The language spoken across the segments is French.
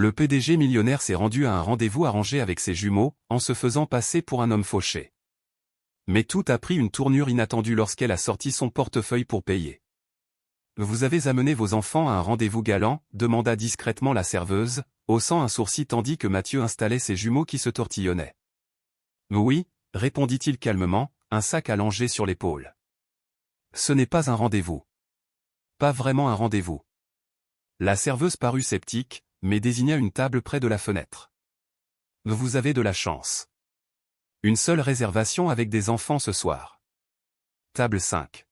Le PDG millionnaire s'est rendu à un rendez-vous arrangé avec ses jumeaux, en se faisant passer pour un homme fauché. Mais tout a pris une tournure inattendue lorsqu'elle a sorti son portefeuille pour payer. « Vous avez amené vos enfants à un rendez-vous galant ?» demanda discrètement la serveuse, haussant un sourcil tandis que Mathieu installait ses jumeaux qui se tortillonnaient. « Oui », répondit-il calmement, un sac allongé sur l'épaule. « Ce n'est pas un rendez-vous. »« Pas vraiment un rendez-vous. » La serveuse parut sceptique, mais désigna une table près de la fenêtre. « Vous avez de la chance. Une seule réservation avec des enfants ce soir. Table 5. »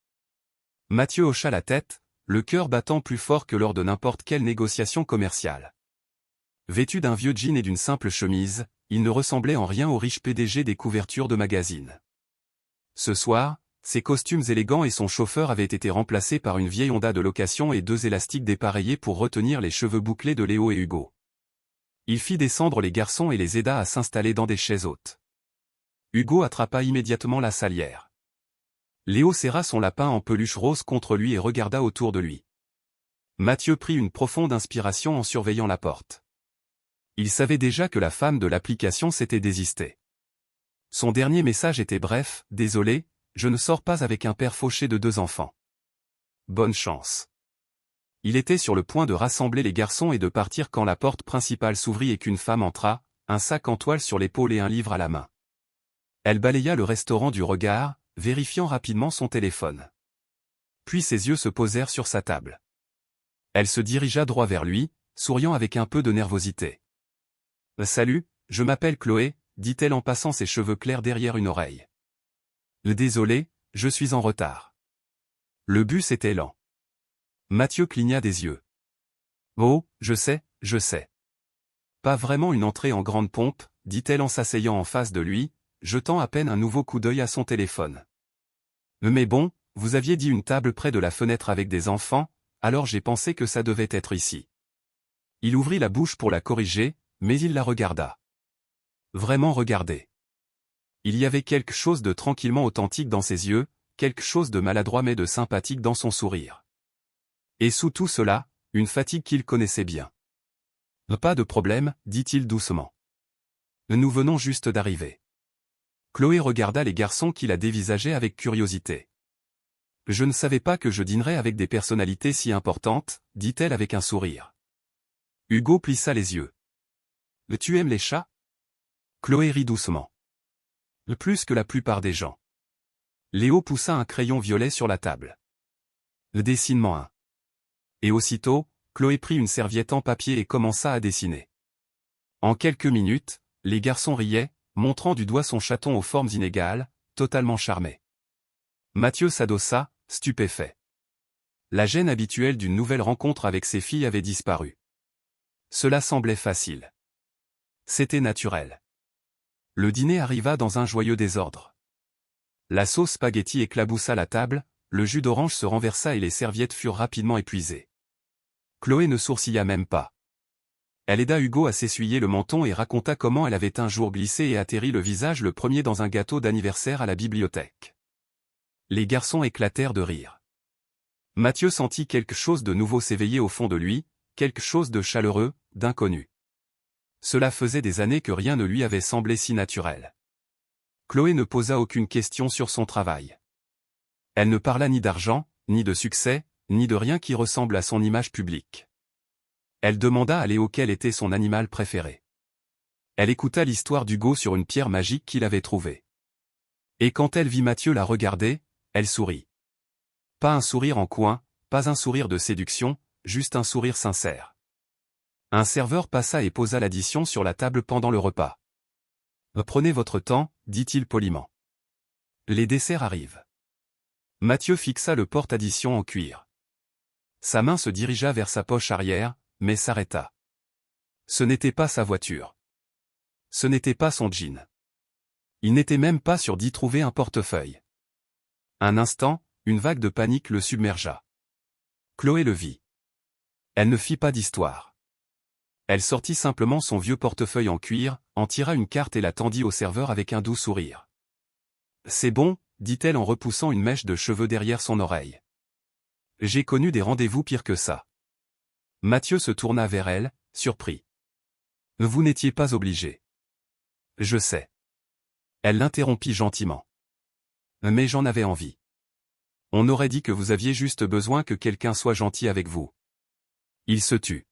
Mathieu hocha la tête, le cœur battant plus fort que lors de n'importe quelle négociation commerciale. Vêtu d'un vieux jean et d'une simple chemise, il ne ressemblait en rien au riche PDG des couvertures de magazines. Ce soir, ses costumes élégants et son chauffeur avaient été remplacés par une vieille Honda de location et 2 élastiques dépareillés pour retenir les cheveux bouclés de Léo et Hugo. Il fit descendre les garçons et les aida à s'installer dans des chaises hautes. Hugo attrapa immédiatement la salière. Léo serra son lapin en peluche rose contre lui et regarda autour de lui. Mathieu prit une profonde inspiration en surveillant la porte. Il savait déjà que la femme de l'application s'était désistée. Son dernier message était bref, « Désolé, je ne sors pas avec un père fauché de 2 enfants. Bonne chance. » Il était sur le point de rassembler les garçons et de partir quand la porte principale s'ouvrit et qu'une femme entra, un sac en toile sur l'épaule et un livre à la main. Elle balaya le restaurant du regard, vérifiant rapidement son téléphone. Puis ses yeux se posèrent sur sa table. Elle se dirigea droit vers lui, souriant avec un peu de nervosité. « Salut, je m'appelle Chloé », dit-elle en passant ses cheveux clairs derrière une oreille. « Désolé, je suis en retard. » Le bus était lent. Mathieu cligna des yeux. « Oh, je sais, je sais. » Pas vraiment une entrée en grande pompe, dit-elle en s'asseyant en face de lui, jetant à peine un nouveau coup d'œil à son téléphone. « Mais bon, vous aviez dit une table près de la fenêtre avec des enfants, alors j'ai pensé que ça devait être ici. » Il ouvrit la bouche pour la corriger, mais il la regarda. Vraiment regarder. Il y avait quelque chose de tranquillement authentique dans ses yeux, quelque chose de maladroit mais de sympathique dans son sourire. Et sous tout cela, une fatigue qu'il connaissait bien. « Pas de problème, dit-il doucement. Nous venons juste d'arriver. » Chloé regarda les garçons qui la dévisageaient avec curiosité. « Je ne savais pas que je dînerais avec des personnalités si importantes, dit-elle avec un sourire. Hugo plissa les yeux. « Tu aimes les chats ?» Chloé rit doucement. « Plus que la plupart des gens. » Léo poussa un crayon violet sur la table. « Dessine-moi un. » Et aussitôt, Chloé prit une serviette en papier et commença à dessiner. En quelques minutes, les garçons riaient, montrant du doigt son chaton aux formes inégales, totalement charmé. Mathieu s'adossa, stupéfait. La gêne habituelle d'une nouvelle rencontre avec ses filles avait disparu. Cela semblait facile. C'était naturel. Le dîner arriva dans un joyeux désordre. La sauce spaghetti éclaboussa la table, le jus d'orange se renversa et les serviettes furent rapidement épuisées. Chloé ne sourcilla même pas. Elle aida Hugo à s'essuyer le menton et raconta comment elle avait un jour glissé et atterri le visage le premier dans un gâteau d'anniversaire à la bibliothèque. Les garçons éclatèrent de rire. Mathieu sentit quelque chose de nouveau s'éveiller au fond de lui, quelque chose de chaleureux, d'inconnu. Cela faisait des années que rien ne lui avait semblé si naturel. Chloé ne posa aucune question sur son travail. Elle ne parla ni d'argent, ni de succès, ni de rien qui ressemble à son image publique. Elle demanda à Léo quel était son animal préféré. Elle écouta l'histoire d'Hugo sur une pierre magique qu'il avait trouvée. Et quand elle vit Mathieu la regarder, elle sourit. Pas un sourire en coin, pas un sourire de séduction, juste un sourire sincère. Un serveur passa et posa l'addition sur la table pendant le repas. « Prenez votre temps, dit-il poliment. Les desserts arrivent. » Mathieu fixa le porte-addition en cuir. Sa main se dirigea vers sa poche arrière, mais s'arrêta. Ce n'était pas sa voiture. Ce n'était pas son jean. Il n'était même pas sûr d'y trouver un portefeuille. Un instant, une vague de panique le submergea. Chloé le vit. Elle ne fit pas d'histoire. Elle sortit simplement son vieux portefeuille en cuir, en tira une carte et la tendit au serveur avec un doux sourire. « C'est bon, » dit-elle en repoussant une mèche de cheveux derrière son oreille. « J'ai connu des rendez-vous pires que ça. » Mathieu se tourna vers elle, surpris. Vous n'étiez pas obligé. Je sais. Elle l'interrompit gentiment. Mais j'en avais envie. On aurait dit que vous aviez juste besoin que quelqu'un soit gentil avec vous. Il se tut.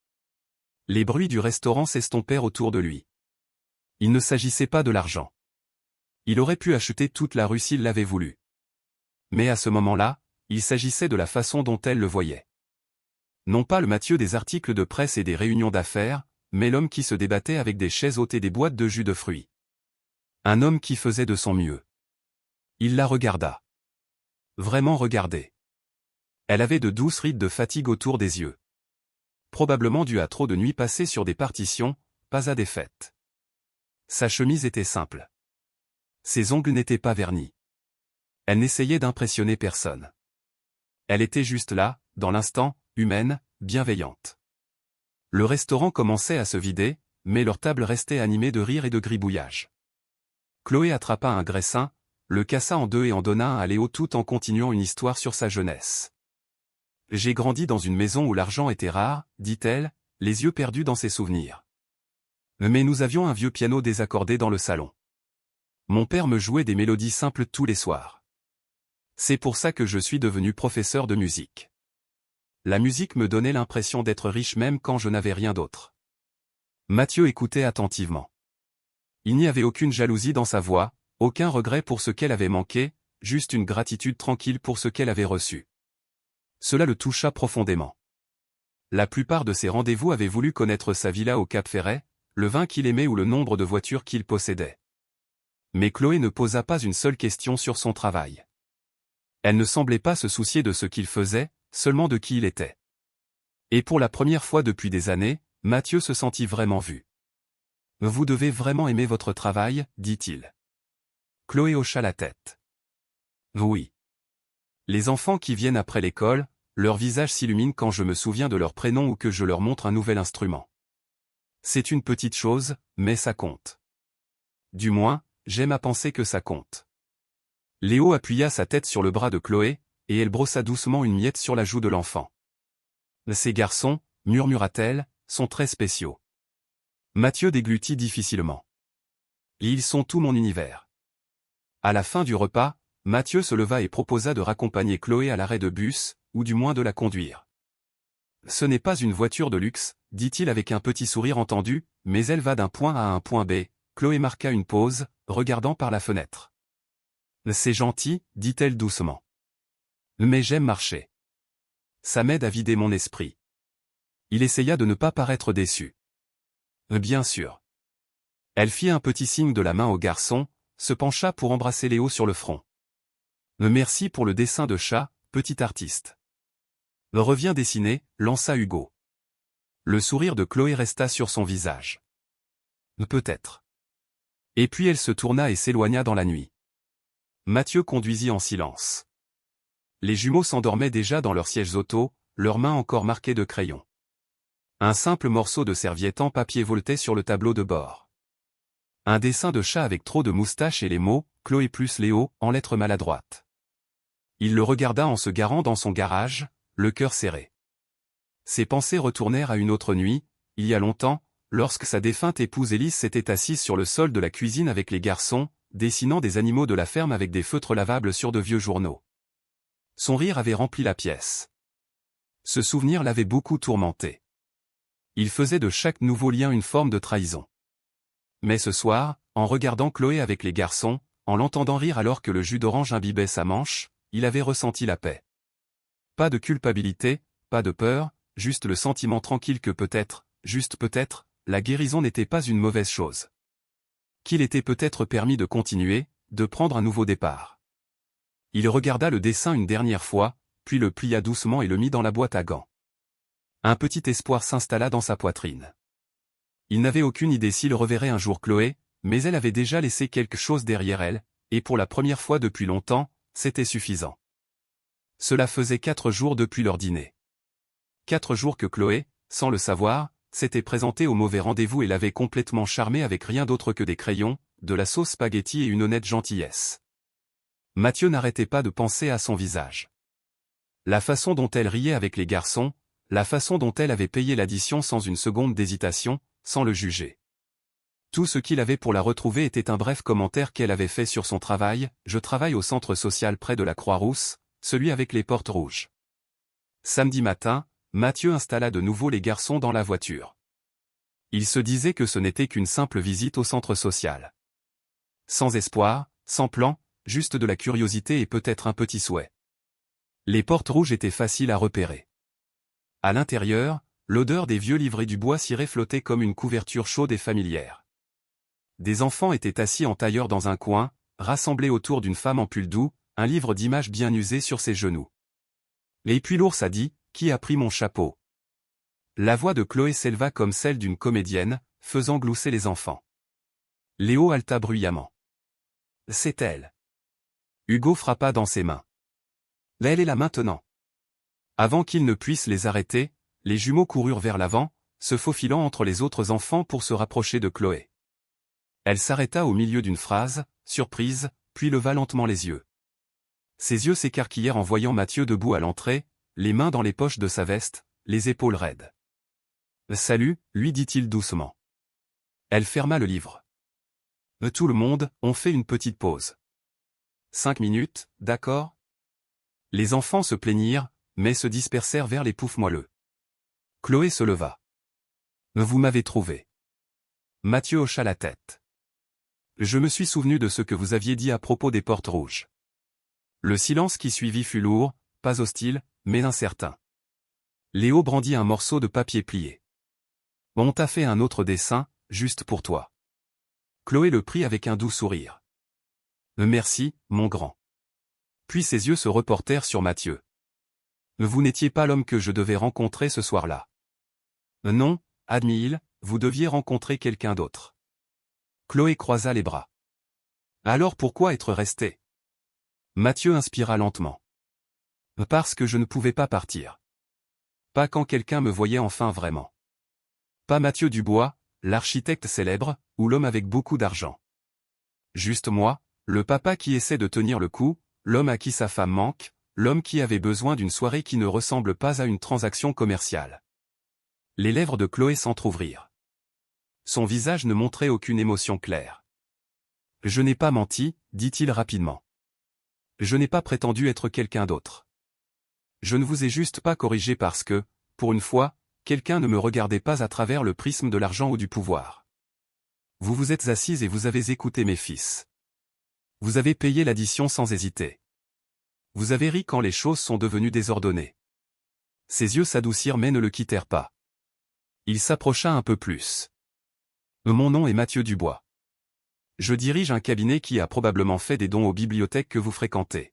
Les bruits du restaurant s'estompèrent autour de lui. Il ne s'agissait pas de l'argent. Il aurait pu acheter toute la rue s'il l'avait voulu. Mais à ce moment-là, il s'agissait de la façon dont elle le voyait. Non pas le Mathieu des articles de presse et des réunions d'affaires, mais l'homme qui se débattait avec des chaises hautes et des boîtes de jus de fruits. Un homme qui faisait de son mieux. Il la regarda. Vraiment regardé. Elle avait de douces rides de fatigue autour des yeux. Probablement dû à trop de nuits passées sur des partitions, pas à des fêtes. Sa chemise était simple. Ses ongles n'étaient pas vernis. Elle n'essayait d'impressionner personne. Elle était juste là, dans l'instant, humaine, bienveillante. Le restaurant commençait à se vider, mais leur table restait animée de rire et de gribouillage. Chloé attrapa un graissin, le cassa en deux et en donna un à Léo tout en continuant une histoire sur sa jeunesse. « J'ai grandi dans une maison où l'argent était rare, dit-elle, les yeux perdus dans ses souvenirs. Mais nous avions un vieux piano désaccordé dans le salon. Mon père me jouait des mélodies simples tous les soirs. C'est pour ça que je suis devenu professeur de musique. La musique me donnait l'impression d'être riche même quand je n'avais rien d'autre. » Mathieu écoutait attentivement. Il n'y avait aucune jalousie dans sa voix, aucun regret pour ce qu'elle avait manqué, juste une gratitude tranquille pour ce qu'elle avait reçu. Cela le toucha profondément. La plupart de ses rendez-vous avaient voulu connaître sa villa au Cap Ferret, le vin qu'il aimait ou le nombre de voitures qu'il possédait. Mais Chloé ne posa pas une seule question sur son travail. Elle ne semblait pas se soucier de ce qu'il faisait, seulement de qui il était. Et pour la première fois depuis des années, Mathieu se sentit vraiment vu. « Vous devez vraiment aimer votre travail, dit-il. » Chloé hocha la tête. « Oui. Les enfants qui viennent après l'école, leur visage s'illumine quand je me souviens de leur prénom ou que je leur montre un nouvel instrument. C'est une petite chose, mais ça compte. Du moins, j'aime à penser que ça compte. » Léo appuya sa tête sur le bras de Chloé, et elle brossa doucement une miette sur la joue de l'enfant. « Ces garçons, murmura-t-elle, sont très spéciaux. » Mathieu déglutit difficilement. « Ils sont tout mon univers. » À la fin du repas, Mathieu se leva et proposa de raccompagner Chloé à l'arrêt de bus, ou du moins de la conduire. « Ce n'est pas une voiture de luxe, dit-il avec un petit sourire entendu, mais elle va d'un point A à un point B. » Chloé marqua une pause, regardant par la fenêtre. « C'est gentil, dit-elle doucement. Mais j'aime marcher. Ça m'aide à vider mon esprit. » Il essaya de ne pas paraître déçu. « Bien sûr. » Elle fit un petit signe de la main au garçon, se pencha pour embrasser Léo sur le front. « Merci pour le dessin de chat, petit artiste. »« Reviens dessiner, » lança Hugo. Le sourire de Chloé resta sur son visage. « Peut-être. » Et puis elle se tourna et s'éloigna dans la nuit. Mathieu conduisit en silence. Les jumeaux s'endormaient déjà dans leurs sièges auto, leurs mains encore marquées de crayons. Un simple morceau de serviette en papier voltait sur le tableau de bord. Un dessin de chat avec trop de moustaches et les mots « Chloé plus Léo » en lettres maladroites. Il le regarda en se garant dans son garage, le cœur serré. Ses pensées retournèrent à une autre nuit, il y a longtemps, lorsque sa défunte épouse Élise s'était assise sur le sol de la cuisine avec les garçons, dessinant des animaux de la ferme avec des feutres lavables sur de vieux journaux. Son rire avait rempli la pièce. Ce souvenir l'avait beaucoup tourmenté. Il faisait de chaque nouveau lien une forme de trahison. Mais ce soir, en regardant Chloé avec les garçons, en l'entendant rire alors que le jus d'orange imbibait sa manche, il avait ressenti la paix. Pas de culpabilité, pas de peur, juste le sentiment tranquille que peut-être, juste peut-être, la guérison n'était pas une mauvaise chose. Qu'il était peut-être permis de continuer, de prendre un nouveau départ. Il regarda le dessin une dernière fois, puis le plia doucement et le mit dans la boîte à gants. Un petit espoir s'installa dans sa poitrine. Il n'avait aucune idée s'il reverrait un jour Chloé, mais elle avait déjà laissé quelque chose derrière elle, et pour la première fois depuis longtemps, c'était suffisant. Cela faisait 4 jours depuis leur dîner. 4 jours que Chloé, sans le savoir, s'était présentée au mauvais rendez-vous et l'avait complètement charmé avec rien d'autre que des crayons, de la sauce spaghetti et une honnête gentillesse. Mathieu n'arrêtait pas de penser à son visage. La façon dont elle riait avec les garçons, la façon dont elle avait payé l'addition sans une seconde d'hésitation, sans le juger. Tout ce qu'il avait pour la retrouver était un bref commentaire qu'elle avait fait sur son travail. Je travaille au centre social près de la Croix-Rousse, celui avec les portes rouges. Samedi matin, Mathieu installa de nouveau les garçons dans la voiture. Il se disait que ce n'était qu'une simple visite au centre social. Sans espoir, sans plan, juste de la curiosité et peut-être un petit souhait. Les portes rouges étaient faciles à repérer. À l'intérieur, l'odeur des vieux livrets du bois ciré flottait comme une couverture chaude et familière. Des enfants étaient assis en tailleur dans un coin, rassemblés autour d'une femme en pull doux, un livre d'images bien usé sur ses genoux. Et puis l'ours a dit, « Qui a pris mon chapeau ?» La voix de Chloé s'éleva comme celle d'une comédienne, faisant glousser les enfants. Léo haleta bruyamment. C'est elle. Hugo frappa dans ses mains. Elle est là maintenant. Avant qu'ils ne puissent les arrêter, les jumeaux coururent vers l'avant, se faufilant entre les autres enfants pour se rapprocher de Chloé. Elle s'arrêta au milieu d'une phrase, surprise, puis leva lentement les yeux. Ses yeux s'écarquillèrent en voyant Mathieu debout à l'entrée, les mains dans les poches de sa veste, les épaules raides. « Salut », lui dit-il doucement. Elle ferma le livre. Tout le monde, on fait une petite pause. 5 minutes, d'accord ? Les enfants se plaignirent, mais se dispersèrent vers les poufs moelleux. Chloé se leva. Vous m'avez trouvé. Mathieu hocha la tête. Je me suis souvenu de ce que vous aviez dit à propos des portes rouges. Le silence qui suivit fut lourd, pas hostile, mais incertain. Léo brandit un morceau de papier plié. On t'a fait un autre dessin, juste pour toi. Chloé le prit avec un doux sourire. Merci, mon grand. Puis ses yeux se reportèrent sur Mathieu. Vous n'étiez pas l'homme que je devais rencontrer ce soir-là. Non, admis-il, vous deviez rencontrer quelqu'un d'autre. Chloé croisa les bras. Alors pourquoi être resté ? Mathieu inspira lentement. Parce que je ne pouvais pas partir. Pas quand quelqu'un me voyait enfin vraiment. Pas Mathieu Dubois, l'architecte célèbre, ou l'homme avec beaucoup d'argent. Juste moi, le papa qui essaie de tenir le coup, l'homme à qui sa femme manque, l'homme qui avait besoin d'une soirée qui ne ressemble pas à une transaction commerciale. Les lèvres de Chloé s'entr'ouvrirent. Son visage ne montrait aucune émotion claire. Je n'ai pas menti, dit-il rapidement. Je n'ai pas prétendu être quelqu'un d'autre. Je ne vous ai juste pas corrigé parce que, pour une fois, quelqu'un ne me regardait pas à travers le prisme de l'argent ou du pouvoir. Vous vous êtes assise et vous avez écouté mes fils. Vous avez payé l'addition sans hésiter. Vous avez ri quand les choses sont devenues désordonnées. Ses yeux s'adoucirent mais ne le quittèrent pas. Il s'approcha un peu plus. Mon nom est Mathieu Dubois. Je dirige un cabinet qui a probablement fait des dons aux bibliothèques que vous fréquentez.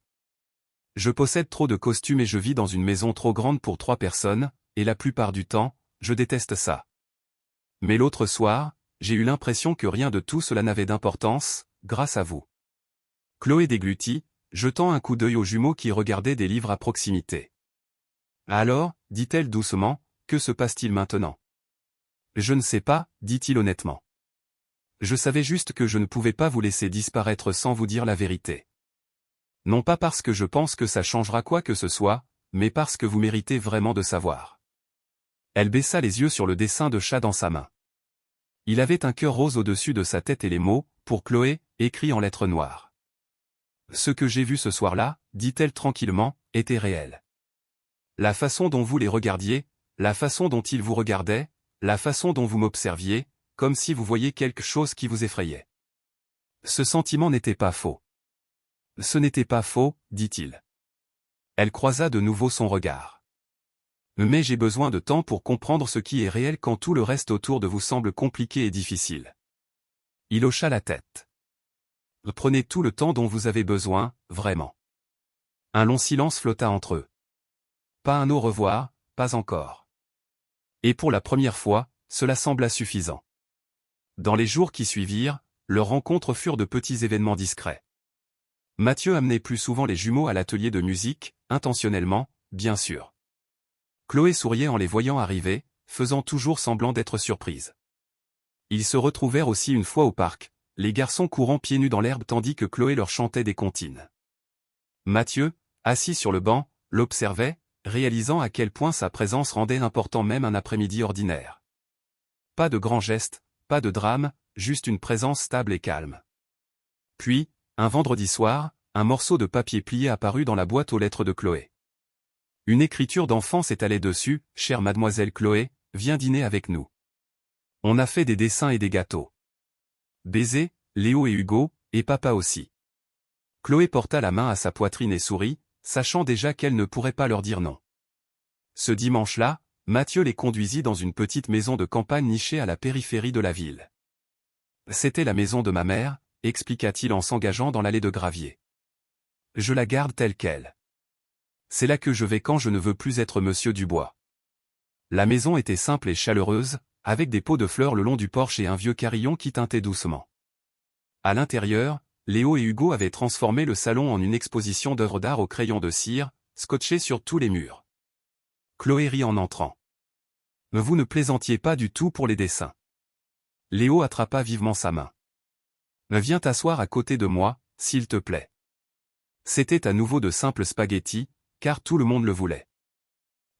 Je possède trop de costumes et je vis dans une maison trop grande pour 3 personnes, et la plupart du temps, je déteste ça. Mais l'autre soir, j'ai eu l'impression que rien de tout cela n'avait d'importance, grâce à vous. Chloé déglutit, jetant un coup d'œil aux jumeaux qui regardaient des livres à proximité. Alors, dit-elle doucement, que se passe-t-il maintenant ? Je ne sais pas, dit-il honnêtement. Je savais juste que je ne pouvais pas vous laisser disparaître sans vous dire la vérité. Non pas parce que je pense que ça changera quoi que ce soit, mais parce que vous méritez vraiment de savoir. Elle baissa les yeux sur le dessin de chat dans sa main. Il avait un cœur rose au-dessus de sa tête et les mots, pour Chloé, écrits en lettres noires. Ce que j'ai vu ce soir-là, dit-elle tranquillement, était réel. La façon dont vous les regardiez, la façon dont ils vous regardaient, la façon dont vous m'observiez, comme si vous voyiez quelque chose qui vous effrayait. Ce sentiment n'était pas faux. Ce n'était pas faux, dit-il. Elle croisa de nouveau son regard. Mais j'ai besoin de temps pour comprendre ce qui est réel quand tout le reste autour de vous semble compliqué et difficile. Il hocha la tête. Prenez tout le temps dont vous avez besoin, vraiment. Un long silence flotta entre eux. Pas un au revoir, pas encore. Et pour la première fois, cela sembla suffisant. Dans les jours qui suivirent, leurs rencontres furent de petits événements discrets. Mathieu amenait plus souvent les jumeaux à l'atelier de musique, intentionnellement, bien sûr. Chloé souriait en les voyant arriver, faisant toujours semblant d'être surprise. Ils se retrouvèrent aussi une fois au parc, les garçons courant pieds nus dans l'herbe tandis que Chloé leur chantait des comptines. Mathieu, assis sur le banc, l'observait, réalisant à quel point sa présence rendait important même un après-midi ordinaire. Pas de grands gestes, pas de drame, juste une présence stable et calme. Puis, un vendredi soir, un morceau de papier plié apparut dans la boîte aux lettres de Chloé. Une écriture d'enfant s'étalait dessus, « Chère mademoiselle Chloé, viens dîner avec nous. On a fait des dessins et des gâteaux. Baisers, Léo et Hugo, et papa aussi. » Chloé porta la main à sa poitrine et sourit, sachant déjà qu'elle ne pourrait pas leur dire non. Ce dimanche-là, Mathieu les conduisit dans une petite maison de campagne nichée à la périphérie de la ville. « C'était la maison de ma mère », expliqua-t-il en s'engageant dans l'allée de gravier. « Je la garde telle qu'elle. C'est là que je vais quand je ne veux plus être Monsieur Dubois. » La maison était simple et chaleureuse, avec des pots de fleurs le long du porche et un vieux carillon qui tintait doucement. À l'intérieur, Léo et Hugo avaient transformé le salon en une exposition d'œuvres d'art au crayon de cire, scotchées sur tous les murs. Chloé rit en entrant. « Vous ne plaisantiez pas du tout pour les dessins. » Léo attrapa vivement sa main. « Viens t'asseoir à côté de moi, s'il te plaît. » C'était à nouveau de simples spaghettis, car tout le monde le voulait.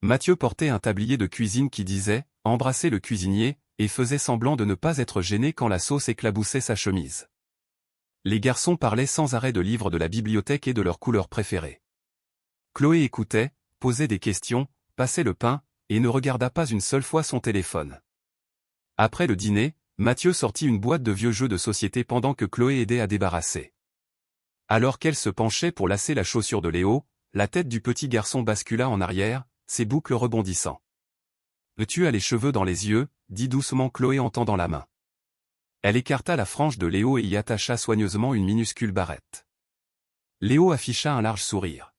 Mathieu portait un tablier de cuisine qui disait « Embrassez le cuisinier » et faisait semblant de ne pas être gêné quand la sauce éclaboussait sa chemise. Les garçons parlaient sans arrêt de livres de la bibliothèque et de leurs couleurs préférées. Chloé écoutait, posait des questions, passait le pain, et ne regarda pas une seule fois son téléphone. Après le dîner, Mathieu sortit une boîte de vieux jeux de société pendant que Chloé aidait à débarrasser. Alors qu'elle se penchait pour lasser la chaussure de Léo, la tête du petit garçon bascula en arrière, ses boucles rebondissant. « Tu as les cheveux dans les yeux », dit doucement Chloé en tendant la main. Elle écarta la frange de Léo et y attacha soigneusement une minuscule barrette. Léo afficha un large sourire.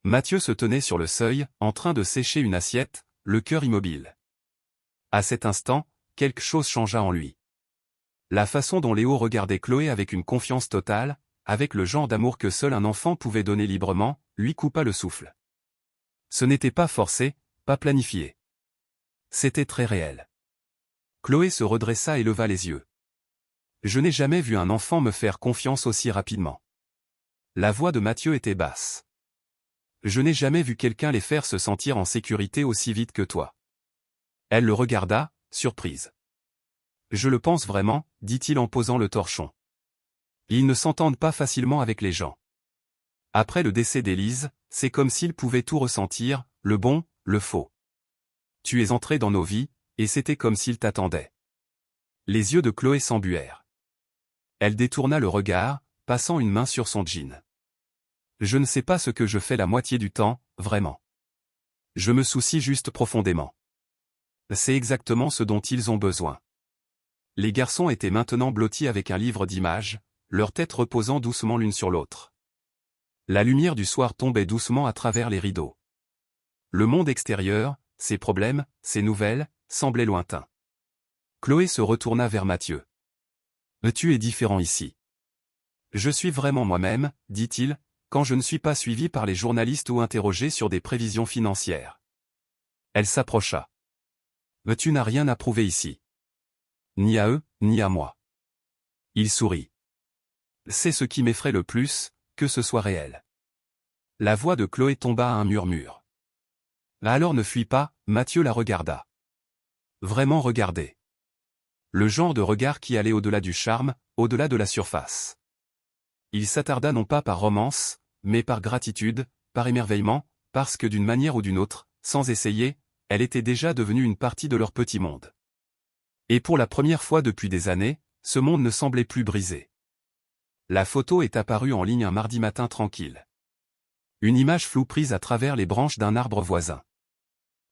Mathieu se tenait sur le seuil, en train de sécher une assiette, le cœur immobile. À cet instant, quelque chose changea en lui. La façon dont Léo regardait Chloé avec une confiance totale, avec le genre d'amour que seul un enfant pouvait donner librement, lui coupa le souffle. Ce n'était pas forcé, pas planifié. C'était très réel. Chloé se redressa et leva les yeux. « Je n'ai jamais vu un enfant me faire confiance aussi rapidement. » La voix de Mathieu était basse. « Je n'ai jamais vu quelqu'un les faire se sentir en sécurité aussi vite que toi. » Elle le regarda, surprise. « Je le pense vraiment, » dit-il en posant le torchon. Ils ne s'entendent pas facilement avec les gens. Après le décès d'Élise, c'est comme s'ils pouvaient tout ressentir, le bon, le faux. Tu es entré dans nos vies, et c'était comme s'ils t'attendaient. Les yeux de Chloé s'embuèrent. Elle détourna le regard, passant une main sur son jean. Je ne sais pas ce que je fais la moitié du temps, vraiment. Je me soucie juste profondément. C'est exactement ce dont ils ont besoin. Les garçons étaient maintenant blottis avec un livre d'images, leurs têtes reposant doucement l'une sur l'autre. La lumière du soir tombait doucement à travers les rideaux. Le monde extérieur, ses problèmes, ses nouvelles, semblaient lointains. Chloé se retourna vers Mathieu. « Tu es différent ici. »« Je suis vraiment moi-même, » dit-il, « quand je ne suis pas suivi par les journalistes ou interrogé sur des prévisions financières. » Elle s'approcha. « Tu n'as rien à prouver ici. Ni à eux, ni à moi. » Il sourit. « C'est ce qui m'effraie le plus, que ce soit réel. » La voix de Chloé tomba à un murmure. « Alors ne fuis pas », Mathieu la regarda. Vraiment regarder. Le genre de regard qui allait au-delà du charme, au-delà de la surface. Il s'attarda non pas par romance, mais par gratitude, par émerveillement, parce que d'une manière ou d'une autre, sans essayer, elle était déjà devenue une partie de leur petit monde. Et pour la première fois depuis des années, ce monde ne semblait plus brisé. La photo est apparue en ligne un mardi matin tranquille. Une image floue prise à travers les branches d'un arbre voisin.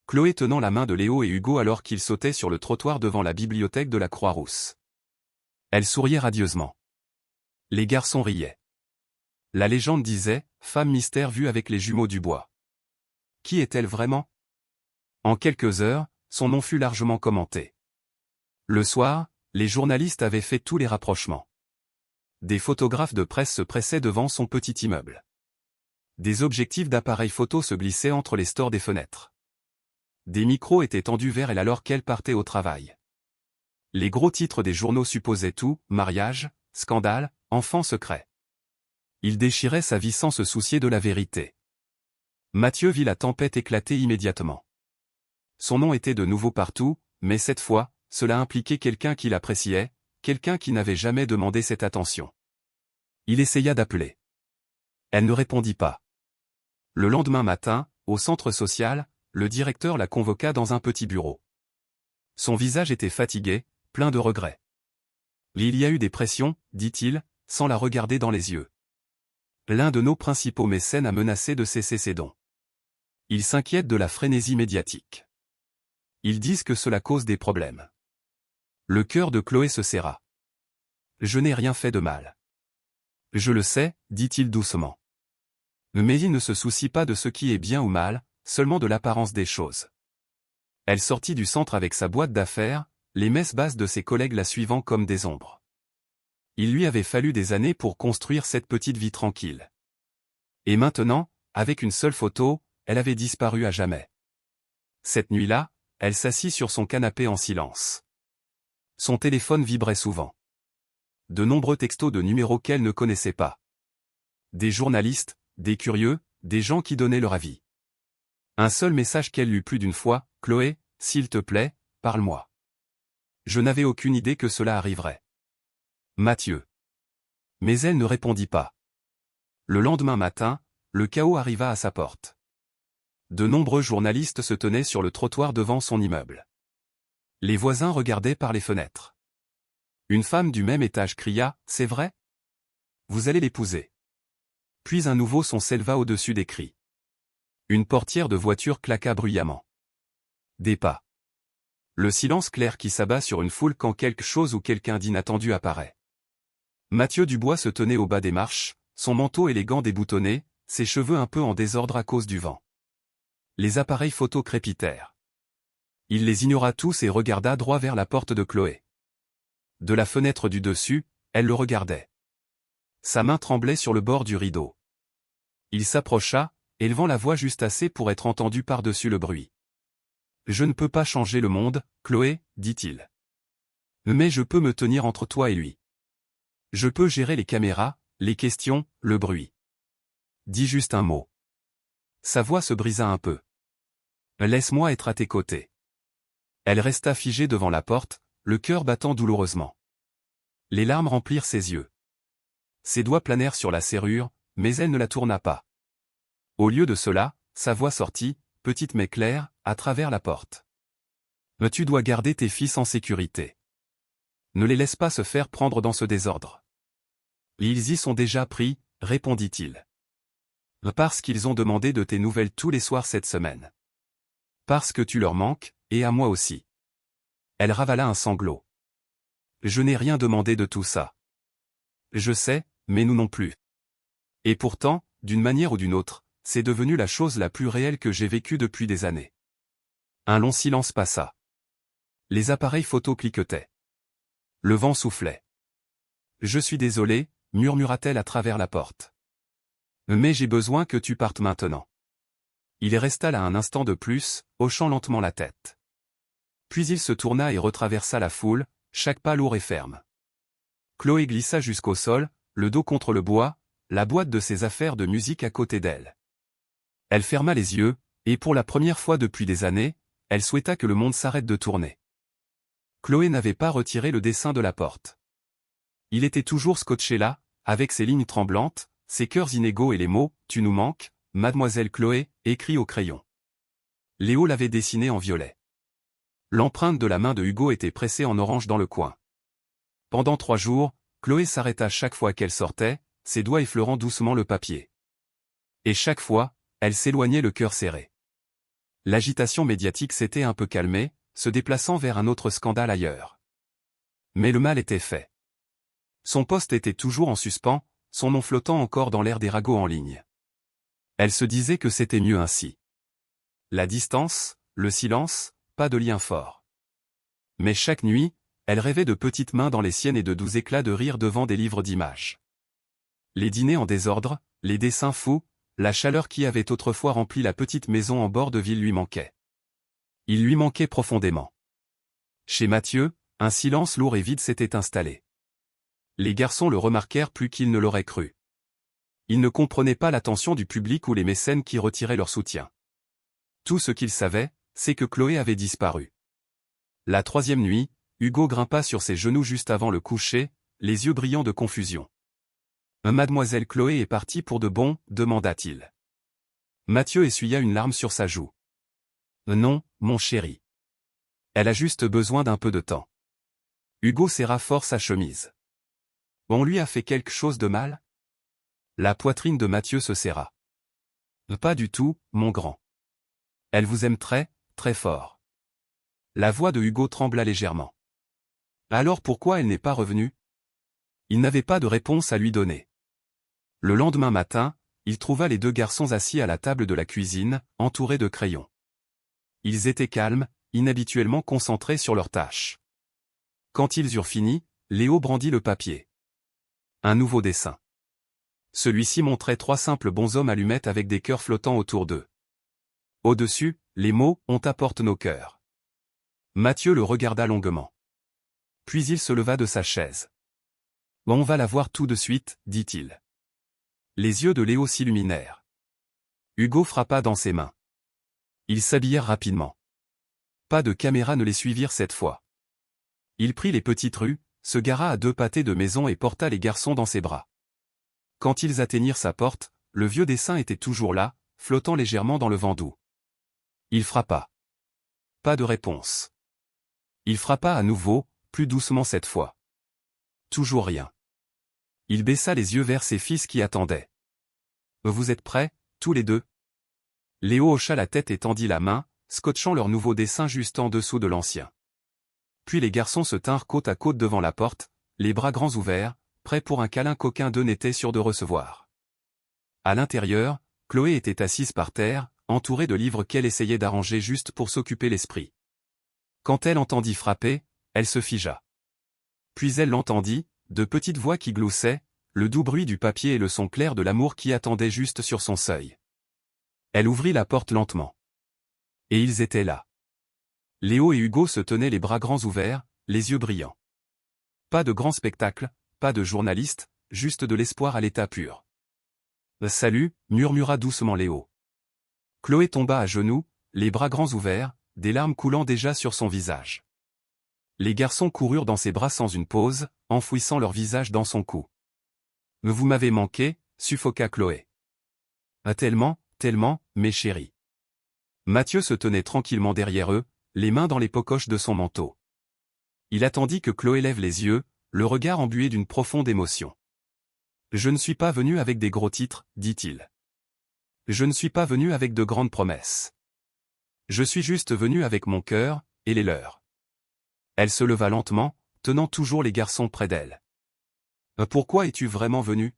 Chloé tenant la main de Léo et Hugo alors qu'ils sautaient sur le trottoir devant la bibliothèque de la Croix-Rousse. Elle souriait radieusement. Les garçons riaient. La légende disait « Femme mystère vue avec les jumeaux Dubois ». Qui est-elle vraiment? En quelques heures, son nom fut largement commenté. Le soir, les journalistes avaient fait tous les rapprochements. Des photographes de presse se pressaient devant son petit immeuble. Des objectifs d'appareils photo se glissaient entre les stores des fenêtres. Des micros étaient tendus vers elle alors qu'elle partait au travail. Les gros titres des journaux supposaient tout, mariage, scandale, enfant secret. Il déchirait sa vie sans se soucier de la vérité. Mathieu vit la tempête éclater immédiatement. Son nom était de nouveau partout, mais cette fois, cela impliquait quelqu'un qu'il appréciait, quelqu'un qui n'avait jamais demandé cette attention. Il essaya d'appeler. Elle ne répondit pas. Le lendemain matin, au centre social, le directeur la convoqua dans un petit bureau. Son visage était fatigué, plein de regrets. Il y a eu des pressions, dit-il, sans la regarder dans les yeux. L'un de nos principaux mécènes a menacé de cesser ses dons. Ils s'inquiètent de la frénésie médiatique. Ils disent que cela cause des problèmes. Le cœur de Chloé se serra. Je n'ai rien fait de mal. Je le sais, dit-il doucement. Mais il ne se soucie pas de ce qui est bien ou mal, seulement de l'apparence des choses. Elle sortit du centre avec sa boîte d'affaires, les messes basses de ses collègues la suivant comme des ombres. Il lui avait fallu des années pour construire cette petite vie tranquille. Et maintenant, avec une seule photo, elle avait disparu à jamais. Cette nuit-là, elle s'assit sur son canapé en silence. Son téléphone vibrait souvent. De nombreux textos de numéros qu'elle ne connaissait pas. Des journalistes, des curieux, des gens qui donnaient leur avis. Un seul message qu'elle lut plus d'une fois, « Chloé, s'il te plaît, parle-moi. » Je n'avais aucune idée que cela arriverait. Mathieu. Mais elle ne répondit pas. Le lendemain matin, le chaos arriva à sa porte. De nombreux journalistes se tenaient sur le trottoir devant son immeuble. Les voisins regardaient par les fenêtres. Une femme du même étage cria, « C'est vrai ? Vous allez l'épouser. » Puis un nouveau son s'éleva au-dessus des cris. Une portière de voiture claqua bruyamment. Des pas. Le silence clair qui s'abat sur une foule quand quelque chose ou quelqu'un d'inattendu apparaît. Mathieu Dubois se tenait au bas des marches, son manteau élégant déboutonné, ses cheveux un peu en désordre à cause du vent. Les appareils photo crépitèrent. Il les ignora tous et regarda droit vers la porte de Chloé. De la fenêtre du dessus, elle le regardait. Sa main tremblait sur le bord du rideau. Il s'approcha, élevant la voix juste assez pour être entendu par-dessus le bruit. « Je ne peux pas changer le monde, Chloé, dit-il. Mais je peux me tenir entre toi et lui. Je peux gérer les caméras, les questions, le bruit. Dis juste un mot. » Sa voix se brisa un peu. « Laisse-moi être à tes côtés. » Elle resta figée devant la porte, le cœur battant douloureusement. Les larmes remplirent ses yeux. Ses doigts planèrent sur la serrure, mais elle ne la tourna pas. Au lieu de cela, sa voix sortit, petite mais claire, à travers la porte. « Mais tu dois garder tes fils en sécurité. Ne les laisse pas se faire prendre dans ce désordre. » « Ils y sont déjà pris, répondit-il. « Parce qu'ils ont demandé de tes nouvelles tous les soirs cette semaine. Parce que tu leur manques, et à moi aussi. » Elle ravala un sanglot. « Je n'ai rien demandé de tout ça. Je sais, mais nous non plus. Et pourtant, d'une manière ou d'une autre, c'est devenu la chose la plus réelle que j'ai vécue depuis des années. » Un long silence passa. Les appareils photo cliquetaient. Le vent soufflait. « Je suis désolé, murmura-t-elle à travers la porte. Mais j'ai besoin que tu partes maintenant. » Il resta là un instant de plus, hochant lentement la tête. Puis il se tourna et retraversa la foule, chaque pas lourd et ferme. Chloé glissa jusqu'au sol, le dos contre le bois, la boîte de ses affaires de musique à côté d'elle. Elle ferma les yeux, et pour la première fois depuis des années, elle souhaita que le monde s'arrête de tourner. Chloé n'avait pas retiré le dessin de la porte. Il était toujours scotché là, avec ses lignes tremblantes, ses cœurs inégaux et les mots « Tu nous manques, mademoiselle Chloé » écrits au crayon. Léo l'avait dessiné en violet. L'empreinte de la main de Hugo était pressée en orange dans le coin. Pendant 3 jours, Chloé s'arrêta chaque fois qu'elle sortait, ses doigts effleurant doucement le papier. Et chaque fois, elle s'éloignait le cœur serré. L'agitation médiatique s'était un peu calmée, se déplaçant vers un autre scandale ailleurs. Mais le mal était fait. Son poste était toujours en suspens, son nom flottant encore dans l'air des ragots en ligne. Elle se disait que c'était mieux ainsi. La distance, le silence, pas de lien fort. Mais chaque nuit, elle rêvait de petites mains dans les siennes et de doux éclats de rire devant des livres d'images. Les dîners en désordre, les dessins fous, la chaleur qui avait autrefois rempli la petite maison en bord de ville lui manquaient. Il lui manquait profondément. Chez Mathieu, un silence lourd et vide s'était installé. Les garçons le remarquèrent plus qu'ils ne l'auraient cru. Ils ne comprenaient pas l'attention du public ou les mécènes qui retiraient leur soutien. Tout ce qu'ils savaient, c'est que Chloé avait disparu. La 3e nuit, Hugo grimpa sur ses genoux juste avant le coucher, les yeux brillants de confusion. « Mademoiselle Chloé est partie pour de bon ?» demanda-t-il. Mathieu essuya une larme sur sa joue. « Non, mon chéri. Elle a juste besoin d'un peu de temps. » Hugo serra fort sa chemise. « On lui a fait quelque chose de mal ?» La poitrine de Mathieu se serra. « Pas du tout, mon grand. Elle vous aime très, très fort. » La voix de Hugo trembla légèrement. « Alors pourquoi elle n'est pas revenue ?» Il n'avait pas de réponse à lui donner. Le lendemain matin, il trouva les deux garçons assis à la table de la cuisine, entourés de crayons. Ils étaient calmes, inhabituellement concentrés sur leurs tâches. Quand ils eurent fini, Léo brandit le papier. Un nouveau dessin. Celui-ci montrait 3 simples bonshommes allumettes avec des cœurs flottants autour d'eux. Au-dessus, les mots « On t'apporte nos cœurs ». Mathieu le regarda longuement. Puis il se leva de sa chaise. « On va la voir tout de suite, dit-il. » Les yeux de Léo s'illuminèrent. Hugo frappa dans ses mains. Ils s'habillèrent rapidement. Pas de caméra ne les suivirent cette fois. Il prit les petites rues, se gara à 2 pâtés de maison et porta les garçons dans ses bras. Quand ils atteignirent sa porte, le vieux dessin était toujours là, flottant légèrement dans le vent doux. Il frappa. Pas de réponse. Il frappa à nouveau, plus doucement cette fois. Toujours rien. Il baissa les yeux vers ses fils qui attendaient. « Vous êtes prêts, tous les deux ?» Léo hocha la tête et tendit la main, scotchant leur nouveau dessin juste en dessous de l'ancien. Puis les garçons se tinrent côte à côte devant la porte, les bras grands ouverts, prêts pour un câlin qu'aucun d'eux n'était sûr de recevoir. À l'intérieur, Chloé était assise par terre, entourée de livres qu'elle essayait d'arranger juste pour s'occuper l'esprit. Quand elle entendit frapper, elle se figea. Puis elle l'entendit, de petites voix qui gloussaient, le doux bruit du papier et le son clair de l'amour qui attendait juste sur son seuil. Elle ouvrit la porte lentement. Et ils étaient là. Léo et Hugo se tenaient les bras grands ouverts, les yeux brillants. Pas de grand spectacle, pas de journaliste, juste de l'espoir à l'état pur. « Salut » murmura doucement Léo. Chloé tomba à genoux, les bras grands ouverts, des larmes coulant déjà sur son visage. Les garçons coururent dans ses bras sans une pause, enfouissant leur visage dans son cou. « Vous m'avez manqué » suffoqua Chloé. « Tellement, tellement, mes chéris. » Mathieu se tenait tranquillement derrière eux, les mains dans les poches de son manteau. Il attendit que Chloé lève les yeux, le regard embué d'une profonde émotion. « Je ne suis pas venu avec des gros titres, dit-il. Je ne suis pas venu avec de grandes promesses. Je suis juste venu avec mon cœur, et les leurs. » Elle se leva lentement, tenant toujours les garçons près d'elle. « Pourquoi es-tu vraiment venu ?»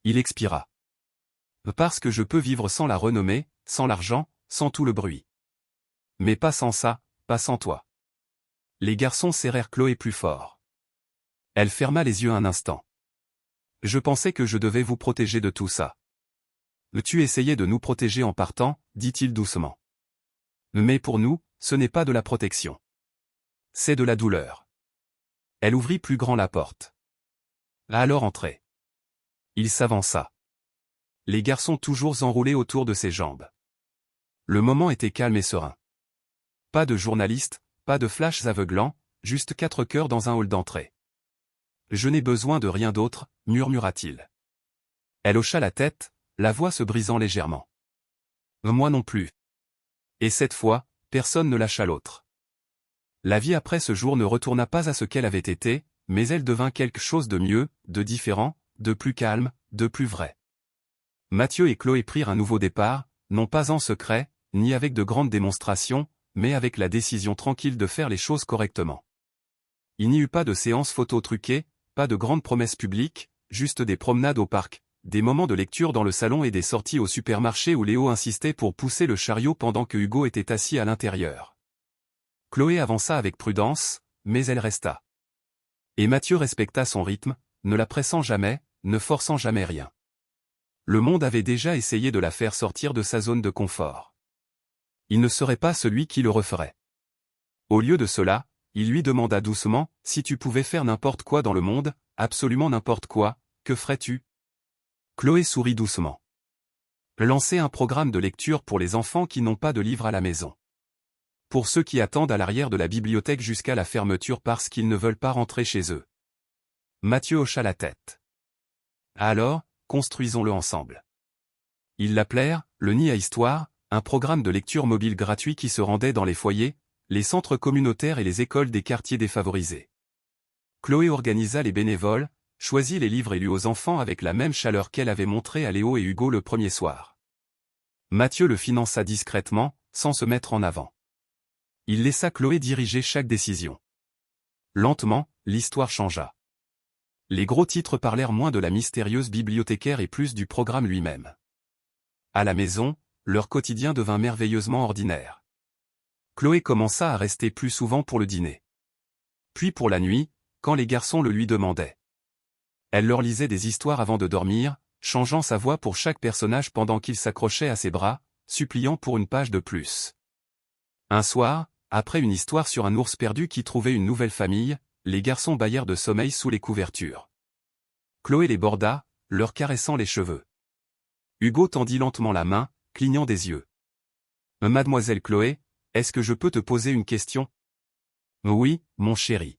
Il expira. « Parce que je peux vivre sans la renommée, sans l'argent, sans tout le bruit. Mais pas sans ça, pas sans toi. » Les garçons serrèrent Chloé plus fort. Elle ferma les yeux un instant. « Je pensais que je devais vous protéger de tout ça. »« Tu essayais de nous protéger en partant, » dit-il doucement. « Mais pour nous, ce n'est pas de la protection. C'est de la douleur. » Elle ouvrit plus grand la porte. « Alors entrez. » Il s'avança. Les garçons toujours enroulés autour de ses jambes. Le moment était calme et serein. Pas de journalistes, pas de flashs aveuglants, juste 4 cœurs dans un hall d'entrée. « Je n'ai besoin de rien d'autre, » murmura-t-il. Elle hocha la tête, la voix se brisant légèrement. « Moi non plus. » Et cette fois, personne ne lâcha l'autre. La vie après ce jour ne retourna pas à ce qu'elle avait été, mais elle devint quelque chose de mieux, de différent, de plus calme, de plus vrai. Mathieu et Chloé prirent un nouveau départ, non pas en secret, ni avec de grandes démonstrations, mais avec la décision tranquille de faire les choses correctement. Il n'y eut pas de séances photo truquées, pas de grandes promesses publiques, juste des promenades au parc, des moments de lecture dans le salon et des sorties au supermarché où Léo insistait pour pousser le chariot pendant que Hugo était assis à l'intérieur. Chloé avança avec prudence, mais elle resta. Et Mathieu respecta son rythme, ne la pressant jamais, ne forçant jamais rien. Le monde avait déjà essayé de la faire sortir de sa zone de confort. Il ne serait pas celui qui le referait. Au lieu de cela, il lui demanda doucement, « Si tu pouvais faire n'importe quoi dans le monde, absolument n'importe quoi, que ferais-tu » Chloé sourit doucement. « Lancer un programme de lecture pour les enfants qui n'ont pas de livres à la maison. » pour ceux qui attendent à l'arrière de la bibliothèque jusqu'à la fermeture parce qu'ils ne veulent pas rentrer chez eux. Mathieu hocha la tête. Alors, construisons-le ensemble. Ils l'appelèrent « Le Nid à Histoire », un programme de lecture mobile gratuit qui se rendait dans les foyers, les centres communautaires et les écoles des quartiers défavorisés. Chloé organisa les bénévoles, choisit les livres et lut aux enfants avec la même chaleur qu'elle avait montrée à Léo et Hugo le premier soir. Mathieu le finança discrètement, sans se mettre en avant. Il laissa Chloé diriger chaque décision. Lentement, l'histoire changea. Les gros titres parlèrent moins de la mystérieuse bibliothécaire et plus du programme lui-même. À la maison, leur quotidien devint merveilleusement ordinaire. Chloé commença à rester plus souvent pour le dîner. Puis pour la nuit, quand les garçons le lui demandaient. Elle leur lisait des histoires avant de dormir, changeant sa voix pour chaque personnage pendant qu'il s'accrochait à ses bras, suppliant pour une page de plus. Un soir, après une histoire sur un ours perdu qui trouvait une nouvelle famille, les garçons bâillèrent de sommeil sous les couvertures. Chloé les borda, leur caressant les cheveux. Hugo tendit lentement la main, clignant des yeux. « Mademoiselle Chloé, est-ce que je peux te poser une question ?»« Oui, mon chéri. »«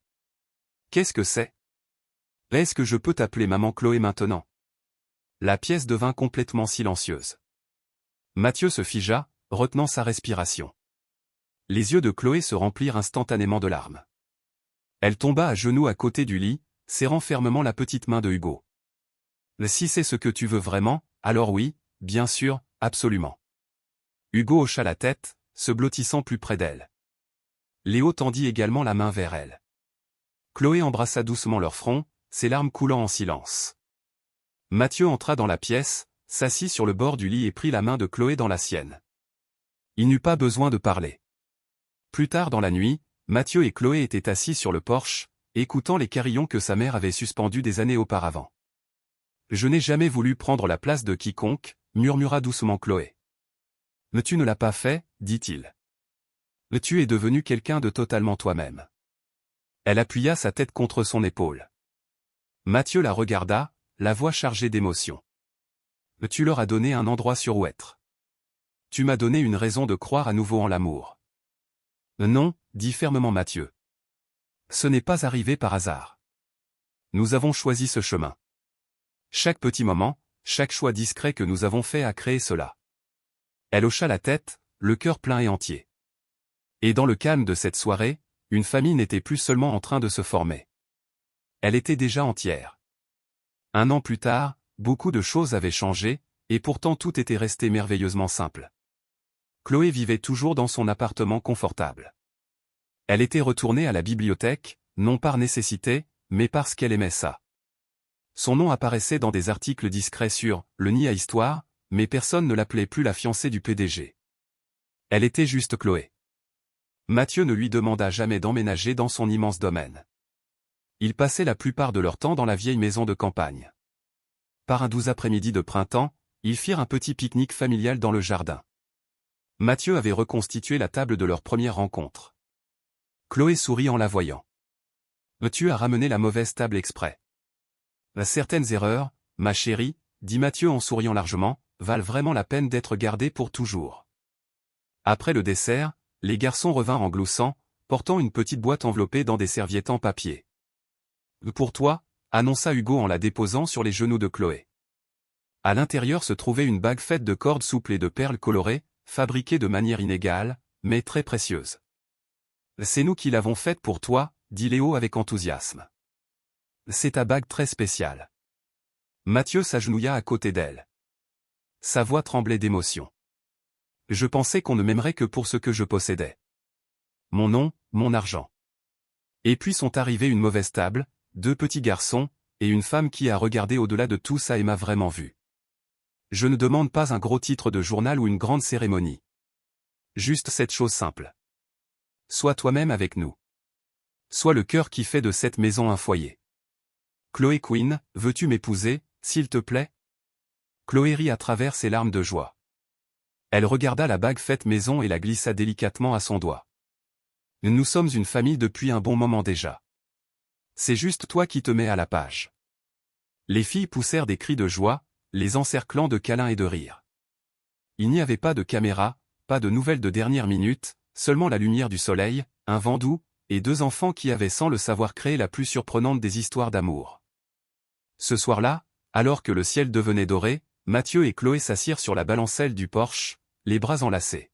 Qu'est-ce que c'est ? Est-ce que je peux t'appeler maman Chloé maintenant ?» La pièce devint complètement silencieuse. Mathieu se figea, retenant sa respiration. Les yeux de Chloé se remplirent instantanément de larmes. Elle tomba à genoux à côté du lit, serrant fermement la petite main de Hugo. « Si c'est ce que tu veux vraiment, alors oui, bien sûr, absolument. » Hugo hocha la tête, se blottissant plus près d'elle. Léo tendit également la main vers elle. Chloé embrassa doucement leur front, ses larmes coulant en silence. Mathieu entra dans la pièce, s'assit sur le bord du lit et prit la main de Chloé dans la sienne. Il n'eut pas besoin de parler. Plus tard dans la nuit, Mathieu et Chloé étaient assis sur le porche, écoutant les carillons que sa mère avait suspendus des années auparavant. « Je n'ai jamais voulu prendre la place de quiconque, » murmura doucement Chloé. « Mais tu ne l'as pas fait, dit-il. Mais tu es devenu quelqu'un de totalement toi-même. » Elle appuya sa tête contre son épaule. Mathieu la regarda, la voix chargée d'émotion. « Tu leur as donné un endroit sur où être. Tu m'as donné une raison de croire à nouveau en l'amour. » « Non, » dit fermement Mathieu. « Ce n'est pas arrivé par hasard. Nous avons choisi ce chemin. Chaque petit moment, chaque choix discret que nous avons fait a créé cela. » Elle hocha la tête, le cœur plein et entier. Et dans le calme de cette soirée, une famille n'était plus seulement en train de se former. Elle était déjà entière. 1 an plus tard, beaucoup de choses avaient changé, et pourtant tout était resté merveilleusement simple. Chloé vivait toujours dans son appartement confortable. Elle était retournée à la bibliothèque, non par nécessité, mais parce qu'elle aimait ça. Son nom apparaissait dans des articles discrets sur « Le Nid à Histoire », mais personne ne l'appelait plus la fiancée du PDG. Elle était juste Chloé. Mathieu ne lui demanda jamais d'emménager dans son immense domaine. Ils passaient la plupart de leur temps dans la vieille maison de campagne. Par un doux après-midi de printemps, ils firent un petit pique-nique familial dans le jardin. Mathieu avait reconstitué la table de leur première rencontre. Chloé sourit en la voyant. « Tu as ramené la mauvaise table exprès. » Certaines erreurs, ma chérie, dit Mathieu en souriant largement, valent vraiment la peine d'être gardées pour toujours. Après le dessert, les garçons revinrent en gloussant, portant une petite boîte enveloppée dans des serviettes en papier. « Pour toi » annonça Hugo en la déposant sur les genoux de Chloé. À l'intérieur se trouvait une bague faite de cordes souples et de perles colorées, fabriquée de manière inégale, mais très précieuse. « C'est nous qui l'avons faite pour toi » dit Léo avec enthousiasme. « C'est ta bague très spéciale. » Mathieu s'agenouilla à côté d'elle. Sa voix tremblait d'émotion. « Je pensais qu'on ne m'aimerait que pour ce que je possédais. Mon nom, mon argent. » Et puis sont arrivés une mauvaise table, 2 petits garçons, et une femme qui a regardé au-delà de tout ça et m'a vraiment vu. Je ne demande pas un gros titre de journal ou une grande cérémonie. Juste cette chose simple. Sois toi-même avec nous. Sois le cœur qui fait de cette maison un foyer. Chloé Quinn, veux-tu m'épouser, s'il te plaît ? Chloé rit à travers ses larmes de joie. Elle regarda la bague faite maison et la glissa délicatement à son doigt. Nous sommes une famille depuis un bon moment déjà. C'est juste toi qui te mets à la page. Les filles poussèrent des cris de joie, les encerclant de câlins et de rires. Il n'y avait pas de caméra, pas de nouvelles de dernière minute, Seulement la lumière du soleil, un vent doux, et deux enfants qui avaient sans le savoir créé la plus surprenante des histoires d'amour. Ce soir-là, alors que le ciel devenait doré, Mathieu et Chloé s'assirent sur la balancelle du porche, les bras enlacés.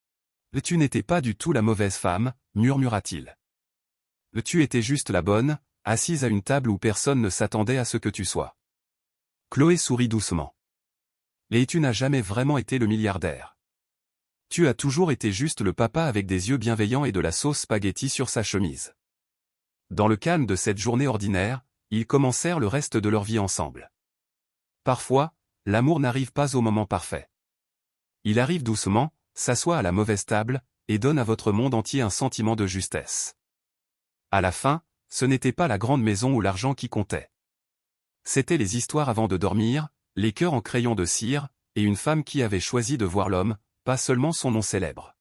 « Tu n'étais pas du tout la mauvaise femme », murmura-t-il. « Tu étais juste la bonne, assise à une table où personne ne s'attendait à ce que tu sois. » Chloé sourit doucement. « Et tu n'as jamais vraiment été le milliardaire. Tu as toujours été juste le papa avec des yeux bienveillants et de la sauce spaghetti sur sa chemise. » Dans le calme de cette journée ordinaire, ils commencèrent le reste de leur vie ensemble. Parfois, l'amour n'arrive pas au moment parfait. Il arrive doucement, s'assoit à la mauvaise table, et donne à votre monde entier un sentiment de justesse. À la fin, ce n'était pas la grande maison ou l'argent qui comptait. C'étaient les histoires avant de dormir, les cœurs en crayon de cire, et une femme qui avait choisi de voir l'homme, pas seulement son nom célèbre.